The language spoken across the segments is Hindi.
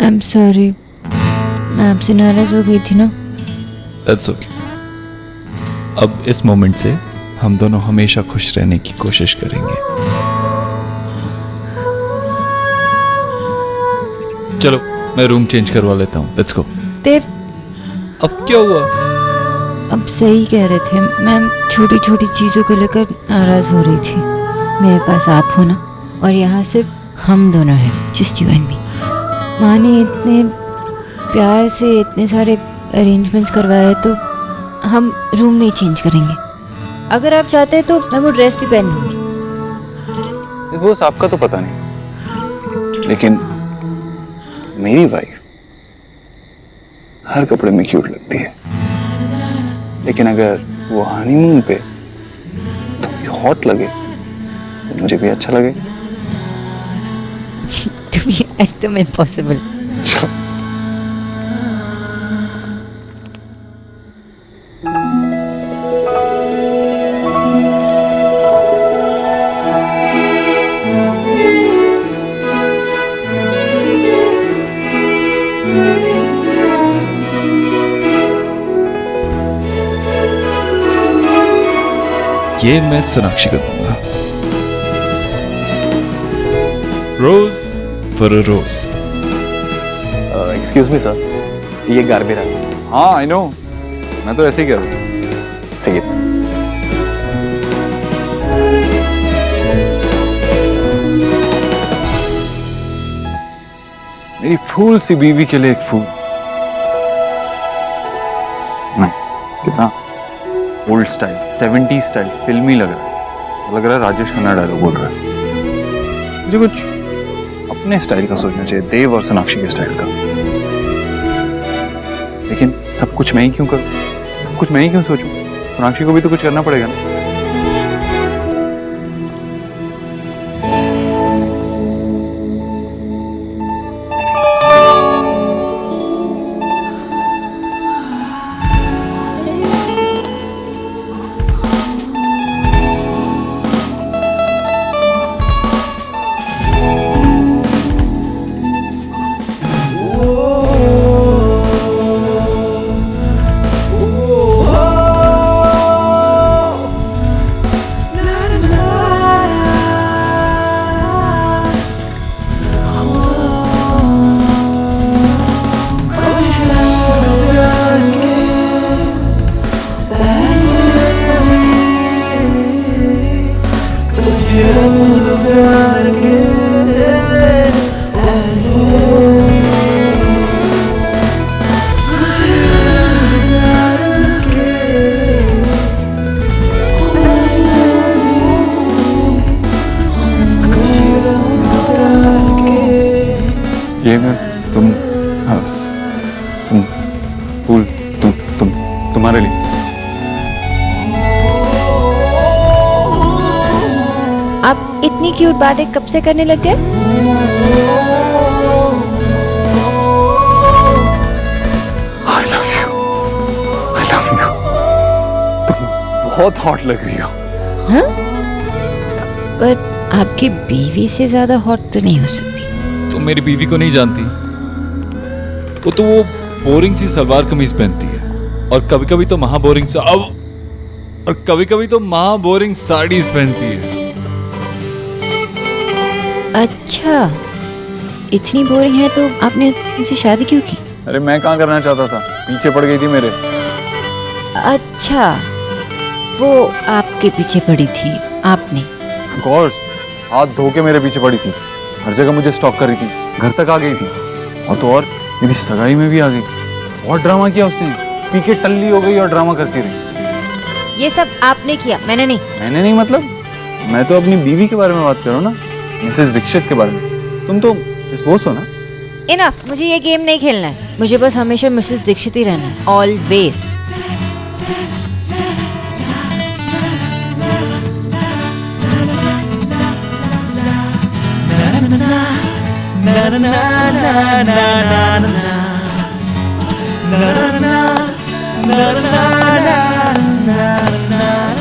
आई एम सॉरी, मैं आपसे नाराज हो गई थी ना। That's okay. अब इस मोमेंट से हम दोनों हमेशा खुश रहने की कोशिश करेंगे। चलो मैं रूम चेंज करवा लेता हूँ। Let's go. देव, अब क्या हुआ? अब सही कह रहे थे, मैं छोटी छोटी चीज़ों को लेकर नाराज हो रही थी। मेरे पास आप हो ना, और यहाँ सिर्फ हम दोनों हैं, जस्ट यू एंड मी। माँ ने इतने प्यार से इतने सारे अरेंजमेंट्स करवाए, तो हम रूम नहीं चेंज करेंगे। अगर आप चाहते हैं तो मैं वो ड्रेस भी पहन लूँगी। इस बॉस आपका तो पता नहीं, लेकिन मेरी वाइफ हर कपड़े में क्यूट लगती है। लेकिन अगर वो हनीमून पे थोड़ी हॉट लगे तो मुझे भी अच्छा लगे। To be एकदम इम्पॉसिबल। ये मैं सोनाक्षी को दूंगा। Rose for a rose. Excuse me sir, ये गार्बेरा है। हाँ आई नो, मैं तो ऐसे ही कह रहा हूँ। ठीक है। मेरी फूल सी बीवी के लिए एक फूल। नहीं, कितना ओल्ड स्टाइल, 70 स्टाइल, फिल्मी लग रहा है। लग रहा है राजेश खन्ना डायलॉग बोल रहा है। मुझे कुछ अपने स्टाइल का सोचना चाहिए, देव और सोनाक्षी के स्टाइल का। लेकिन सब कुछ मैं ही क्यों करूं? सब कुछ मैं ही क्यों सोचूं? सोनाक्षी को भी तो कुछ करना पड़ेगा ना। ये तुम फूल तुम्हारे लिए। आप इतनी क्यूट बातें कब से करने लग गए? I love you, I love you. तुम बहुत हॉट लग रही हो। हाँ? पर आपकी बीवी से ज्यादा हॉट तो नहीं हो सकती। तुम मेरी बीवी को नहीं जानती। वो तो वो बोरिंग सी सलवार कमीज पहनती है, और कभी कभी तो महा बोरिंग साड़ीज पहनती है। अच्छा, इतनी बोरिंग है तो आपने उनसे शादी क्यों की? अरे मैं कहाँ करना चाहता था, पीछे पड़ गई थी मेरे। अच्छा, वो आपके पीछे पड़ी थी, आपने? ऑफ कोर्स, हाथ धो के मेरे पीछे पड़ी थी, हर जगह मुझे स्टॉक कर रही थी, घर तक आ गई थी, और तो और मेरी सगाई में भी आ गई। बहुत ड्रामा किया उसने, पी के टल्ली हो गई और ड्रामा करती रही। ये सब आपने किया, मैंने नहीं। मैंने नहीं मतलब, मैं तो अपनी बीवी के बारे में बात कर रहा हूँ ना, मिसेस दीक्षित के बारे में। तुम तो इस बॉस हो ना। इनफ, मुझे ये गेम नहीं खेलना है। मुझे बस हमेशा मिसेस दीक्षित ही रहना है, ऑलवेज।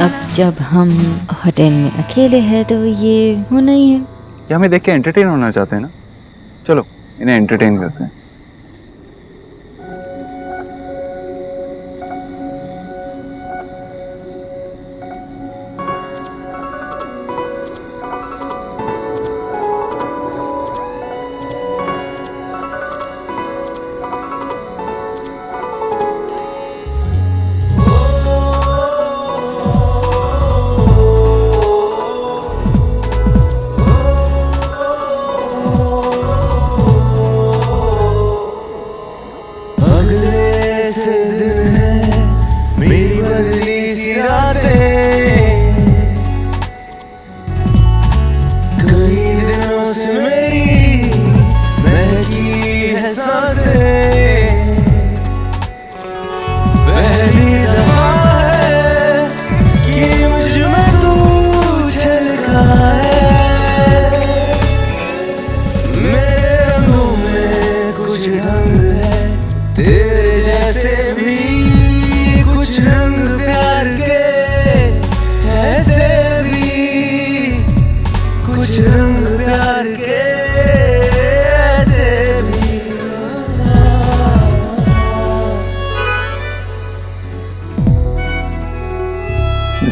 अब जब हम होटल में अकेले हैं तो ये होना ही है। ये हमें देख के एंटरटेन होना चाहते हैं ना। चलो इन्हें एंटरटेन करते हैं।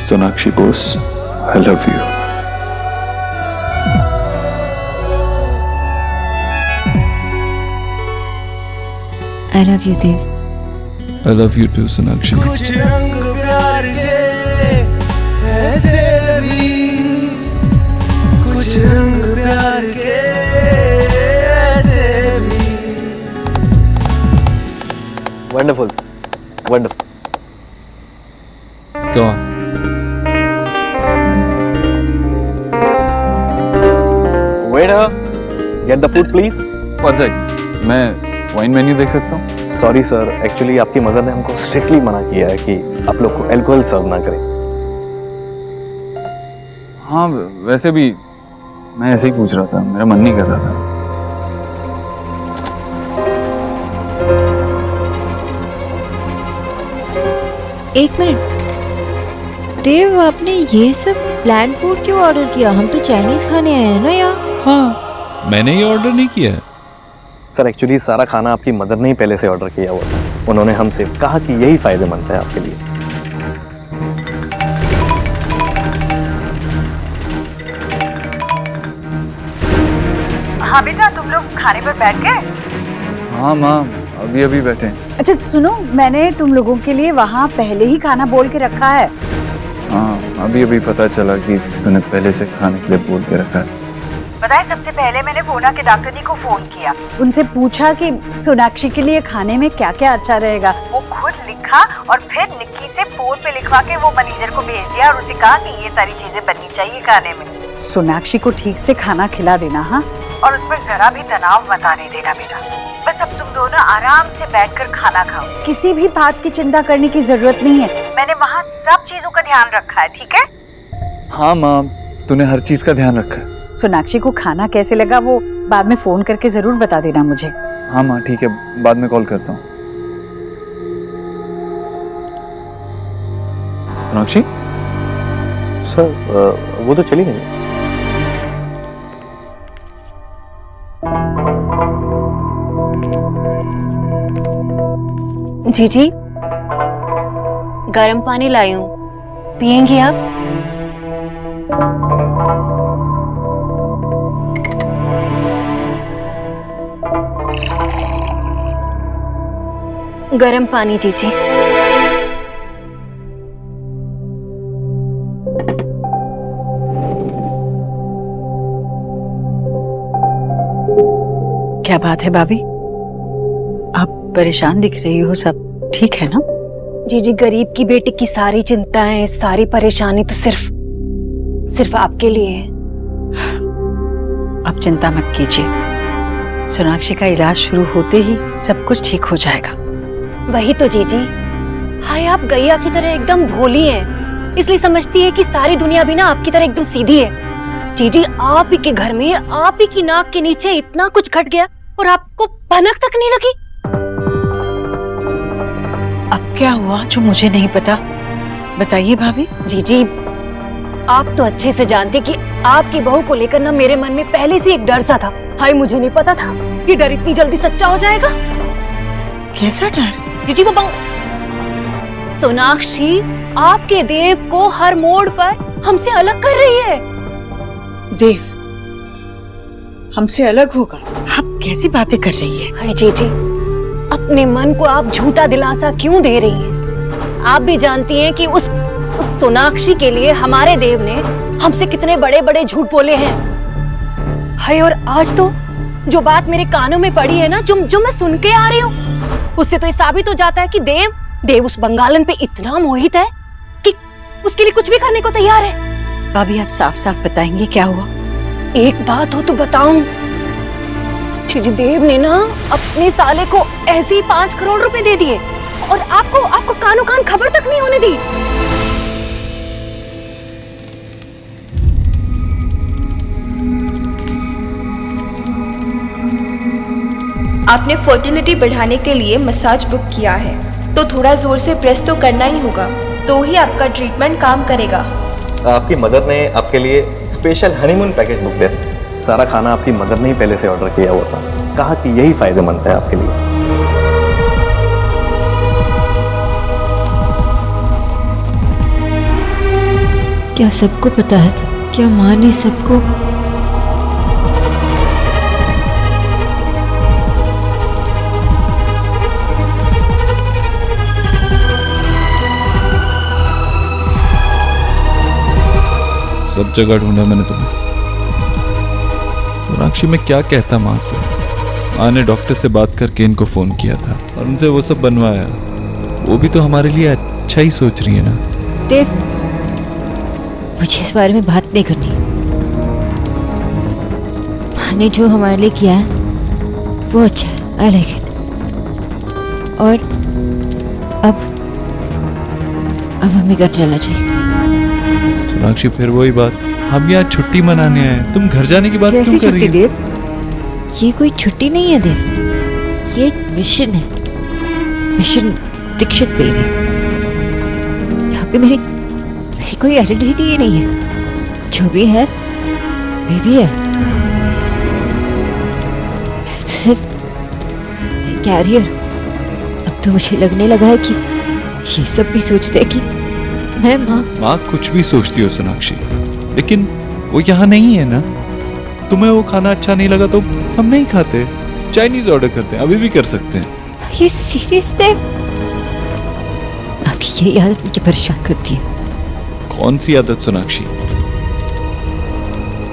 Sonakshi Bose, I love you. I love you, Dev. I love you too, Sonakshi. कुछ रंग प्यार के ऐसे भी, कुछ रंग प्यार के ऐसे भी। Wonderful, wonderful. Go on. Waiter, get the food please. One sec, मैं वाइन मेन्यू देख सकता हूँ? सॉरी सर, एक्चुअली आपकी मदर ने हमको स्ट्रिक्टली मना किया है कि आप लोग को अल्कोहल सर्व ना करें। हाँ, वैसे भी मैं ऐसे ही पूछ रहा था, मेरा मन नहीं कर रहा था। एक मिनट देव, आपने ये सब प्लान फूड क्यों ऑर्डर किया? हम तो चाइनीज खाने आए हैं ना यहाँ। हाँ, मैंने ये ऑर्डर नहीं किया है। सर एक्चुअली सारा खाना आपकी मदर ने ही पहले से ऑर्डर किया हुआ था। उन्होंने हमसे कहा कि यही फायदेमंद है आपके लिए। हाँ बेटा, तुम लोग खाने पर बैठ गए? हाँ माँ, अभी अभी बैठे हैं। अच्छा सुनो, मैंने तुम लोगों के लिए वहाँ पहले ही खाना बोल के रखा है। हाँ, अभी अभी पता चला कि तूने पहले से खाने के लिए बोल के रखा है। पता है, सबसे पहले मैंने पूना के डॉक्टर जी को फोन किया, उनसे पूछा कि सोनाक्षी के लिए खाने में क्या क्या अच्छा रहेगा। वो खुद लिखा और फिर निक्की से फोन पे लिखवा के वो मैनेजर को भेज दिया और उसे कहा कि ये सारी चीजें बननी चाहिए खाने में। सोनाक्षी को ठीक से खाना खिला देना, हाँ, और उस पर जरा भी तनाव मत आने देना बेटा। बस अब तुम दोनों आराम से बैठकर खाना खाओ, किसी भी बात की चिंता करने की जरूरत नहीं है। मैंने वहाँ सब चीजों का ध्यान रखा है, ठीक है? हाँ माँ, तूने हर चीज का ध्यान रखा है। सोनाक्षी को खाना कैसे लगा वो बाद में फोन करके जरूर बता देना मुझे। हाँ माँ, ठीक है, बाद में कॉल करता हूँ। सोनाक्षी? सर वो तो चली गई। जीजी, गर्म पानी लाई हूँ, पियेंगी आप? गर्म पानी जीजी। क्या बात है भाभी, आप परेशान दिख रही हो, सब ठीक है ना? जीजी, गरीब की बेटी की सारी चिंताएं, सारी परेशानी तो सिर्फ आपके लिए है। अब चिंता मत कीजिए, सोनाक्षी का इलाज शुरू होते ही सब कुछ ठीक हो जाएगा। वही तो जीजी, हाय आप गैया की तरह एकदम भोली हैं, इसलिए समझती है कि सारी दुनिया भी ना आपकी तरह एकदम सीधी है। जीजी, आप ही के घर में, आप ही की नाक के नीचे इतना कुछ घट गया और आपको भनक तक नहीं लगी। अब क्या हुआ जो मुझे नहीं पता, बताइए भाभी। जीजी, आप तो अच्छे से जानते कि आपकी बहू को लेकर ना मेरे मन में पहले से एक डर सा था। हाय, मुझे नहीं पता था ये डर इतनी जल्दी सच्चा हो जाएगा। कैसा डर? जीजी वो सोनाक्षी आपके देव को हर मोड़ पर हमसे अलग कर रही है। देव हमसे अलग होगा? आप कैसी बातें कर रही है? हाय जीजी, अपने मन को आप झूठा दिलासा क्यों दे रही हैं? आप भी जानती हैं कि उस सोनाक्षी के लिए हमारे देव ने हमसे कितने बड़े बड़े झूठ बोले हैं। हाय, और आज तो जो बात मेरे कानों में पड़ी है ना, जो मैं सुन के आ रही हूँ, उससे तो ये साबित हो जाता है कि देव उस बंगालन पे इतना मोहित है कि उसके लिए कुछ भी करने को तैयार है। भाभी आप साफ साफ बताएंगे क्या हुआ? एक बात हो तो बताऊं, जी देव ने ना अपने साले को ऐसे ही 5 करोड़ रुपए दे दिए और आपको कानो कान खबर तक नहीं होने दी। आपने फर्टिलिटी बढ़ाने के लिए मसाज बुक किया है, तो थोड़ा जोर से प्रेस तो करना ही होगा, तो ही आपका ट्रीटमेंट काम करेगा। आपकी मदर ने आपके लिए स्पेशल हनीमून पैकेज बुक किया। सारा खाना आपकी मदर ने ही पहले से ऑर्डर किया हुआ था। कहा कि यही फायदेमंद है आपके लिए। क्या सबको पता है? क्या माँ ने सबको? सब जगह ढूंढा मैंने तुम्हें। सोनाक्षी मैं क्या कहता माँ से? माँ ने डॉक्टर से बात करके इनको फोन किया था और उनसे वो सब बनवाया। वो भी तो हमारे लिए अच्छा ही सोच रही है ना। देव, मुझे इस बारे में बात नहीं करनी। माँ ने जो हमारे लिए किया है वो अच्छा है, आई लाइक इट। और अब हमें घर चलना चाहिए। सोनाक्षी फिर वही बात, हम यहाँ छुट्टी मनाने आए, तुम घर जाने की बात क्यों कर रही हो? देव, ये कोई छुट्टी नहीं है देव, ये एक मिशन है। Mission Dikshit baby. यहाँ पे मेरी कोई आइडेंटिटी ही नहीं है। जो भी है बेबी है। मैं तो सिर्फ कैरियर। अब तो मुझे लगने लगा है कि ये सब भी सोचते हैं कि मैं माँ कुछ भी सोचती हो सोनाक्षी, लेकिन वो यहाँ नहीं है ना। तुम्हें वो खाना अच्छा नहीं लगा तो हम नहीं खाते, चाइनीज ऑर्डर करते हैं, अभी भी कर सकते हैं। ये सीरियस थे? आपकी यही आदत मुझे परेशान करती है। कौन सी आदत सोनाक्षी?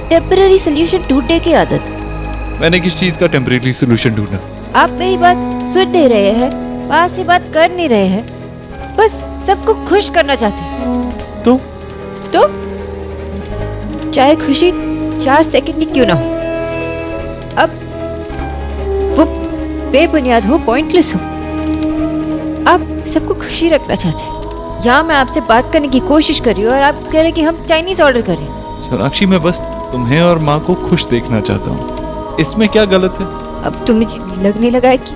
टेम्पररी सोल्यूशन ढूंढने की आदत। मैंने किस चीज का टेम्परेरी सोल्यूशन ढूंढा? आप मेरी बात सुन नहीं रहे हैं, बात से बात कर नहीं रहे हैं, बस सबको खुश करना चाहते हैं। तो चाहे खुशी 4 सेकंड की क्यों ना हो, अब वो बेबुनियाद हो, पॉइंटलेस हो, आप सबको खुशी रखना चाहते हैं। यहाँ मैं आपसे बात करने की कोशिश कर रही हूँ और आप कह रहे हैं कि हम चाइनीज ऑर्डर करें। सोनाक्षी मैं बस तुम्हें और माँ को खुश देखना चाहता हूँ, इसमें क्या गलत है? अब तो मुझे लगने लगा है कि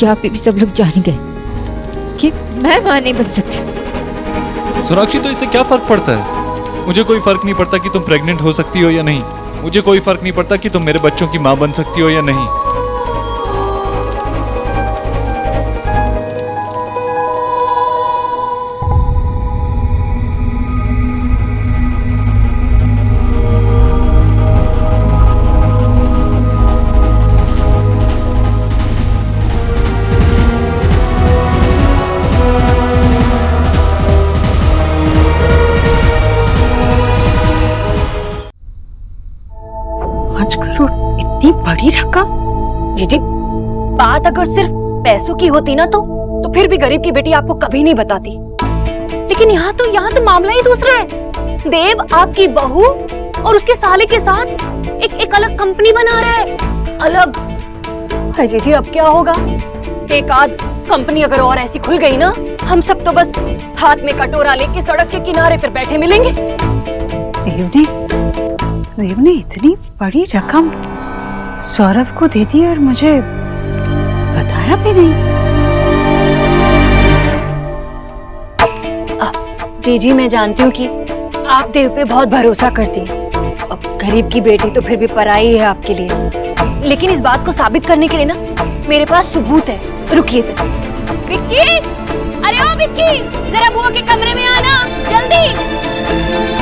यहाँ पे भी सब लोग जान गए कि मैं माँ नहीं बन सकती। सोनाक्षी तो इससे क्या फर्क पड़ता है? मुझे कोई फर्क नहीं पड़ता कि तुम प्रेग्नेंट हो सकती हो या नहीं। मुझे कोई फर्क नहीं पड़ता कि तुम मेरे बच्चों की माँ बन सकती हो या नहीं। बड़ी रकम? जीजी, बात अगर सिर्फ पैसों की होती ना तो फिर भी गरीब की बेटी आपको कभी नहीं बताती। लेकिन यहाँ तो मामला ही दूसरा है। देव आपकी बहू और उसके साले के साथ एक अलग कंपनी बना रहा है। अलग है जीजी, अब क्या होगा? एक आध कंपनी अगर और ऐसी खुल गई ना, हम सब तो बस हाथ में कटोरा लेके सड़क के किनारे पर बैठे मिलेंगे। देव ने इतनी बड़ी रकम सौरभ को दे दी और मुझे बताया भी नहीं। जी मैं जानती हूँ कि आप देव पे बहुत भरोसा करती हैं। अब गरीब की बेटी तो फिर भी पराई है आपके लिए। लेकिन इस बात को साबित करने के लिए ना मेरे पास सबूत है। रुकिए सर। विक्की, अरे ओ विक्की, जरा बुआ के कमरे में आना जल्दी।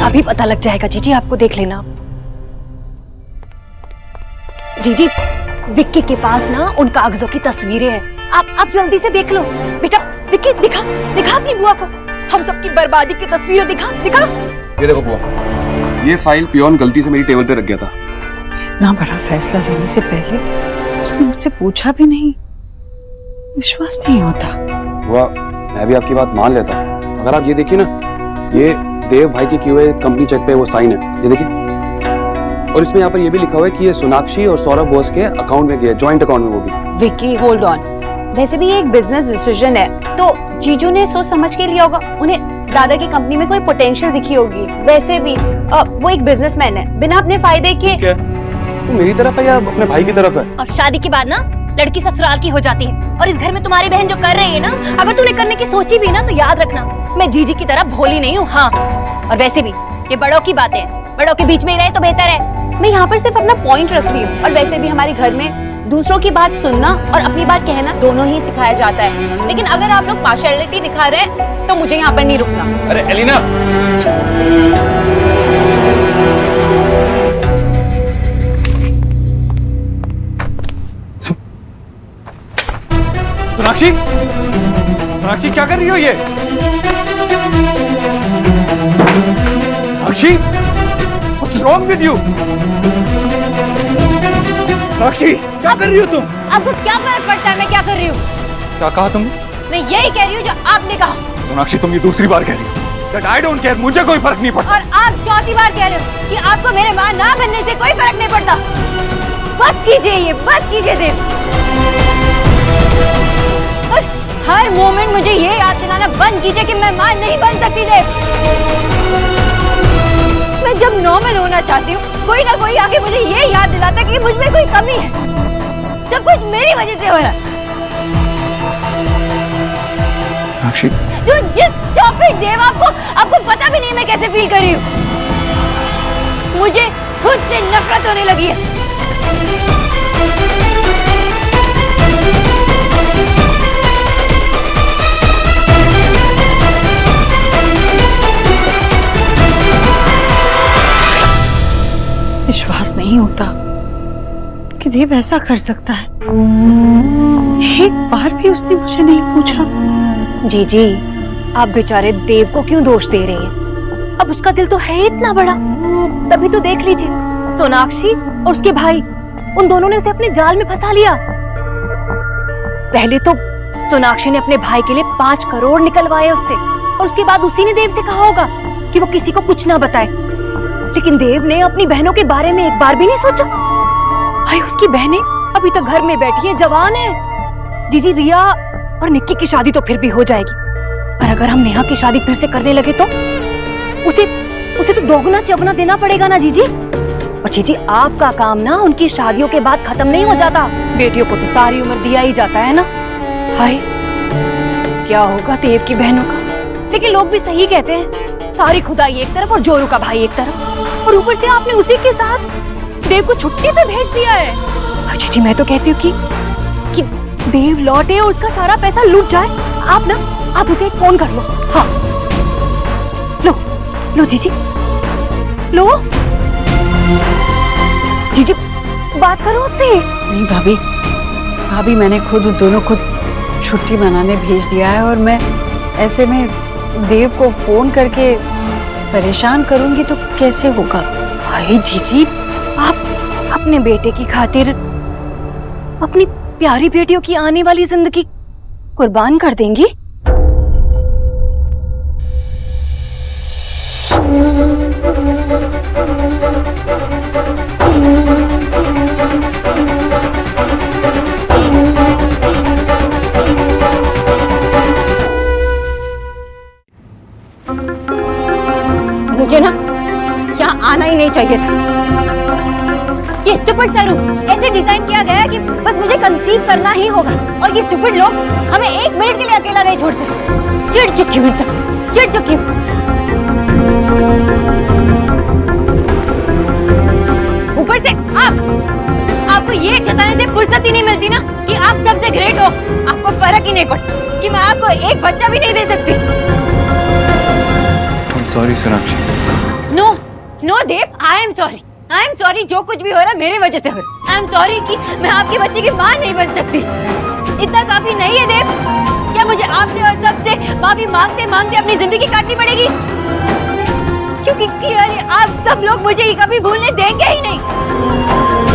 अभी पता लग जाएगा जीजी, आपको देख लेना। जीजी, विक्की के पास ना उन कागजों की तस्वीरें हैं। आप जल्दी से देख लो। बेटा विक्की, दिखा अपनी बुआ को हम सबकी बर्बादी की तस्वीरें। दिखा। ये देखो बुआ, ये फाइल पियोन गलती से मेरी टेबल पे रख गया था। इतना बड़ा फैसला लेने से पहले उसने मुझसे पूछा भी नहीं। विश्वास नहीं होता। बुआ, मैं भी आपकी बात मान लेता, अगर आप ये देखिए ना, ये देव भाई के किए हुए कंपनी चेक पे वो साइन है, ये देखिए। और इसमें यहाँ पर ये भी लिखा हुआ है कि ये सोनाक्षी और सौरभ बोस के अकाउंट में गया, जॉइंट अकाउंट में वो भी। विक्की होल्ड ऑन, वैसे भी ये एक बिजनेस डिसीजन है, तो जीजू ने सोच समझ के लिया होगा। उन्हें दादा की कंपनी में कोई पोटेंशियल दिखी होगी। वैसे भी वो एक बिजनेसमैन है, बिना अपने फायदे के। क्या तू मेरी तरफ है या अपने भाई की तरफ है? और शादी के बाद ना लड़की ससुराल की हो जाती है, और इस घर में तुम्हारी बहन जो कर रही है ना, अगर तूने करने की सोची भी ना तो याद रखना मैं जीजी की तरह भोली नहीं हूँ। हाँ, और वैसे भी ये बड़ों की बातें हैं, बड़ों के बीच में ही रहे तो बेहतर है। मैं यहाँ पर सिर्फ अपना पॉइंट रख रही हूँ। और वैसे भी हमारे घर में दूसरों की बात सुनना और अपनी बात कहना दोनों ही सिखाया जाता है। लेकिन अगर आप लोग पार्शियलिटी दिखा रहे हैं तो मुझे यहाँ पर नहीं रुकना। अरे एलिना, सोनाक्षी क्या कर रही हो ये? Sonakshi, what's wrong with you? Sonakshi, क्या कर रही हो तुम? आपको क्या फर्क पड़ता है मैं क्या कर रही हूँ? क्या कहा तुमने? मैं यही कह रही हूँ जो आपने कहा। सोनाक्षी, तुम ये दूसरी बार कह रही हो। That I don't care, मुझे कोई फर्क नहीं पड़ता। और आप चौथी बार कह रहे हो कि आपको मेरे मां ना बनने से कोई फर्क नहीं पड़ता। बस कीजिए देव। और हर मोमेंट मुझे ये याद दिलाना बंद कीजिए कि मैं मां नहीं बन सकती देव। मैं जब नॉर्मल होना चाहती हूँ, कोई ना कोई आके मुझे ये याद दिलाता है कि मुझ में कोई कमी है। सब कुछ मेरी वजह से हो रहा है। जो जिस टॉपिक देव आपको पता भी नहीं मैं कैसे फील कर रही हूँ। मुझे खुद से नफरत होने लगी है। विश्वास नहीं होता कि देव ऐसा कर सकता है। एक बार भी उसने मुझे नहीं पूछा। जी, आप बेचारे देव को क्यों दोष दे रही हैं? अब उसका दिल तो है इतना बड़ा, तभी तो देख लीजिए सोनाक्षी और उसके भाई, उन दोनों ने उसे अपने जाल में फंसा लिया। पहले तो सोनाक्षी ने अपने भाई के लिए 5 करोड़ निकलवाए उससे, और उसके बाद उसी ने देव से कहा होगा कि वो किसी को कुछ ना बताए। लेकिन देव ने अपनी बहनों के बारे में एक बार भी नहीं सोचा। भाई, उसकी बहनें अभी तक घर में बैठी हैं, जवान है। जीजी, रिया और निक्की की शादी तो फिर भी हो जाएगी, पर अगर हम नेहा की शादी फिर से करने लगे तो उसे तो दोगुना चौगुना देना पड़ेगा ना जीजी। और जीजी, आपका काम ना उनकी शादियों के बाद खत्म नहीं हो जाता, बेटियों को तो सारी उम्र दिया ही जाता है ना। हाय, क्या होगा देव की बहनों का? लेकिन लोग भी सही कहते हैं, सारी खुदाई एक तरफ और जोरू का भाई एक तरफ, और ऊपर से आपने उसी के साथ देव को छुट्टी पे भेज दिया है। जीजी, मैं तो कहती हूँ कि देव लौटे और उसका सारा पैसा लूट जाए। आप उसे एक फोन कर लो। हाँ, लो जीजी, लो जीजी, बात करो उससे। नहीं भाभी, मैंने खुद दोनों को छुट्टी मनाने भेज दिया है, और मैं ऐसे में देव को फोन करके परेशान करूंगी तो कैसे होगा? भाई जीजी, आप अपने बेटे की खातिर अपनी प्यारी बेटियों की आने वाली जिंदगी कुर्बान कर देंगी? मुझे ना यहाँ आना ही नहीं चाहिए था। ये स्टूपिड सरू ऐसे डिजाइन किया गया है कि बस मुझे कंसीव करना ही होगा, और ये स्टूपिड लोग हमें 1 मिनट के लिए अकेला नहीं छोड़ते। चिढ़ चुकी हूँ, चिढ़ चुकी हूँ। आपको ये जताने से फुर्सत ही नहीं मिलती ना कि आप सबसे ग्रेट हो। आपको फर्क ही नहीं पड़ता कि मैं आपको एक बच्चा भी नहीं दे सकती। I'm sorry, Sonakshi. No Dev, I am sorry. जो कुछ भी हो रहा है मेरे वजह से हो रहा है। आई एम सॉरी कि मैं आपके बच्चे की माँ नहीं बन सकती। इतना काफी नहीं है देव? क्या मुझे आपसे और सबसे माफी मांगते मांगते अपनी जिंदगी काटनी पड़ेगी? क्योंकि क्लियरली आप सब लोग मुझे ये कभी भूलने देंगे ही नहीं।